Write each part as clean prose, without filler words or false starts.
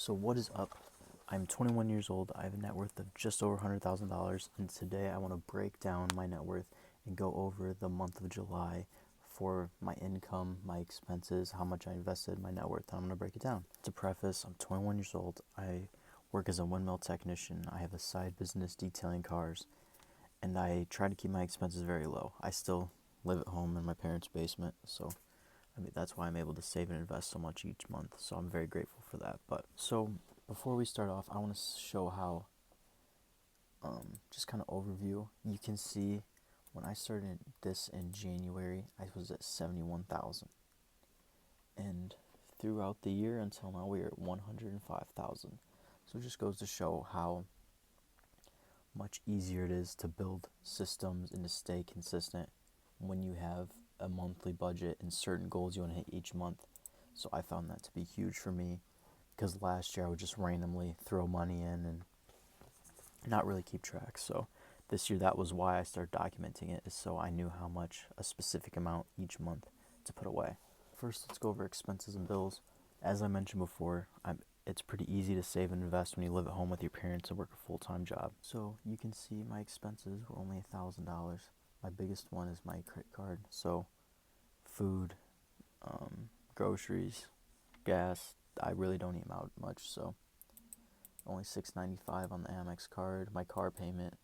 So what is up? I'm 21 years old. I have a net worth of just over $100,000, and today I want to break down my net worth and go over the month of July for my income, my expenses, how much I invested, my net worth, and I'm going to break it down. To preface, I'm 21 years old. I work as a windmill technician. I have a side business detailing cars, and I try to keep my expenses very low. I still live at home in my parents' basement, so that's why I'm able to save and invest so much each month. So I'm very grateful for that. But so before we start off, I want to show how, just kind of overview. You can see when I started this in January, I was at 71,000, and throughout the year until now, we are at 105,000. So it just goes to show how much easier it is to build systems and to stay consistent when you have a monthly budget and certain goals you want to hit each month. So I found that to be huge for me, because last year I would just randomly throw money in and not really keep track. So this year, that was why I started documenting it, is so I knew how much, a specific amount each month to put away. First, let's go over expenses and bills. As I mentioned before, it's pretty easy to save and invest when you live at home with your parents and work a full-time job. So you can see my expenses were only $1,000. My biggest one is my credit card. So food, groceries, gas, I really don't eat out much, so only $6.95 on the Amex card. My car payment,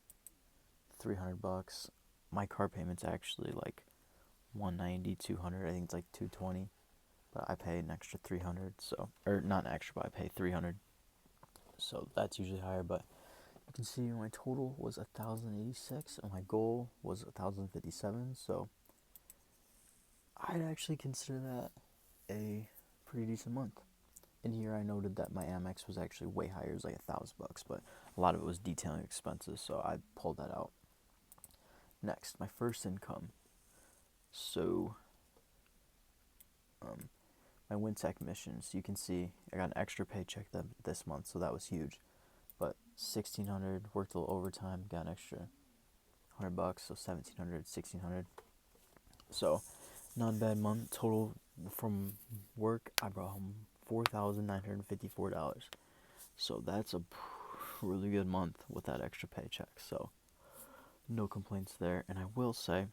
$300. My car payment's actually like $190, $200. I think it's like $220, but I pay an extra $300. So, or not extra, but I pay $300. So that's usually higher. But you can see my total was $1,086, and my goal was $1,057. So I'd actually consider that a pretty decent month. In here, I noted that my Amex was actually way higher. It was like $1,000, but a lot of it was detailing expenses, so I pulled that out. Next, my first income. So, my Wintech missions. You can see I got an extra paycheck this month, so that was huge. But $1,600, worked a little overtime, got an extra $100, so $1,700, $1,600. So, not a bad month. Total from work, I brought home $4,954. So that's a really good month with that extra paycheck. So no complaints there. And I will say,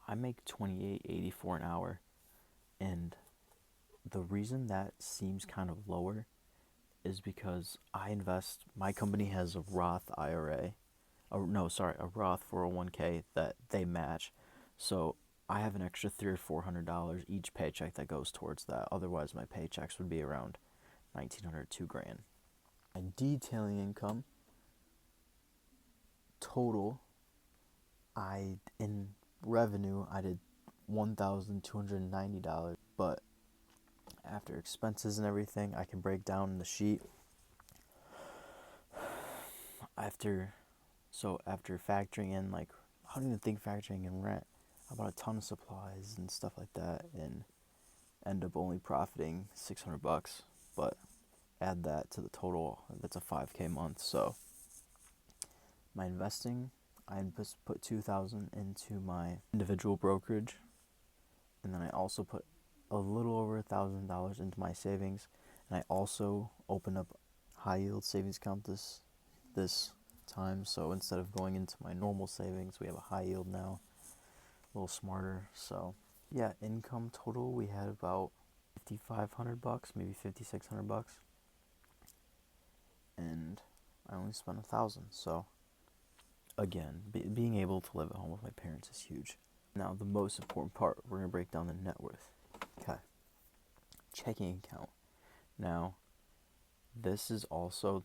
I make $28.84 an hour, and the reason that seems kind of lower is because I invest. My company has a Roth IRA, a Roth 401k that they match. So I have an extra $300 or $400 each paycheck that goes towards that. Otherwise, my paychecks would be around $1,900, $2,000. My detailing income total, in revenue, I did $1,290, but after expenses and everything, I can break down in the sheet. After factoring in, like, I don't even think factoring in rent, I bought a ton of supplies and stuff like that, and end up only profiting $600. But add that to the total, that's a $5K month. So my investing, I just put $2,000 into my individual brokerage, and then I also put a little over $1,000 into my savings, and I also opened up high yield savings account this time. So instead of going into my normal savings, we have a high yield now, a little smarter. So yeah, income total, we had about $5,500, maybe $5,600, and I only spent $1,000. So again, being able to live at home with my parents is huge. Now, the most important part, we're going to break down the net worth. Okay. Checking account. Now, this is also,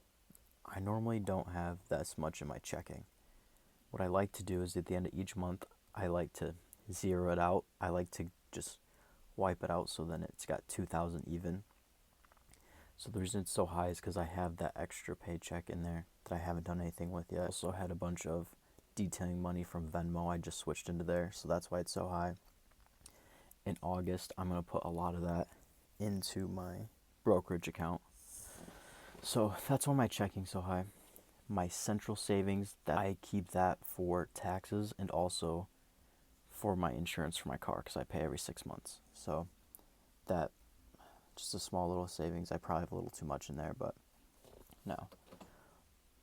I normally don't have that much in my checking. What I like to do is at the end of each month, I like to zero it out. I like to just wipe it out, so then it's got 2,000 even. So the reason it's so high is because I have that extra paycheck in there that I haven't done anything with yet. I also had a bunch of detailing money from Venmo. I just switched into there, so that's why it's so high. In August, I'm going to put a lot of that into my brokerage account. So that's why my checking's so high. My central savings, that I keep that for taxes and also for my insurance for my car, because I pay every 6 months. So that just a small little savings. I probably have a little too much in there, but no.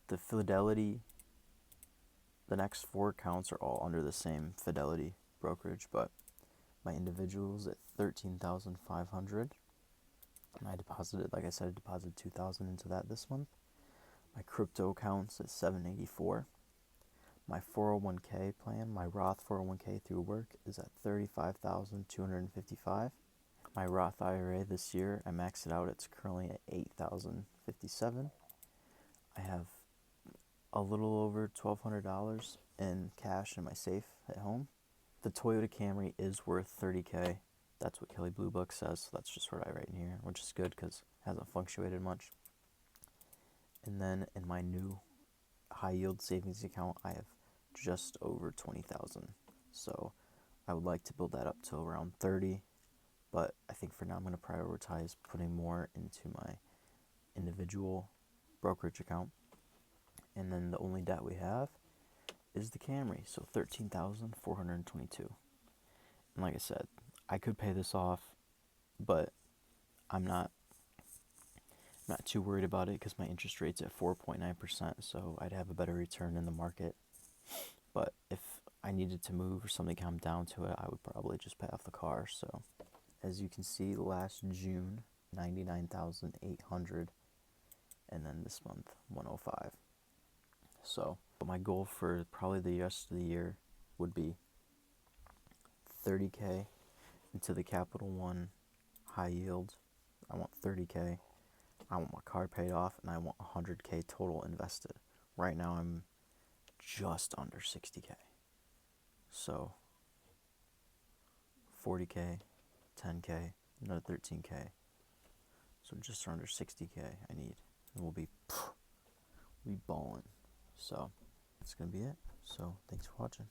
The Fidelity, the next 4 accounts are all under the same Fidelity brokerage, but my individuals at 13,500. And I deposited, like I said, I deposited 2,000 into that this month. My crypto accounts at 784. My 401k plan, my Roth 401k through work is at 35,255. My Roth IRA this year, I maxed it out. It's currently at 8,057. I have a little over $1,200 in cash in my safe at home. The Toyota Camry is worth $30K. That's what Kelley Blue Book says, so that's just what I write in here, which is good because it hasn't fluctuated much. And then in my new high yield savings account, I have just over 20,000. So I would like to build that up to around 30, but I think for now I'm going to prioritize putting more into my individual brokerage account. And then the only debt we have is the Camry, so 13,422. And like I said, I could pay this off, but I'm not too worried about it because my interest rate's at 4.9%, so I'd have a better return in the market. But if I needed to move or something come down to it, I would probably just pay off the car. So as you can see, last June, 99,800, and then this month, 105. So my goal for probably the rest of the year would be 30K into the Capital One high yield. I want 30K. I want my car paid off, and I want 100K total invested. Right now I'm just under 60K. So 40K, 10K, another 13K. So just under 60K I need. And we'll be balling. So that's going to be it. So thanks for watching.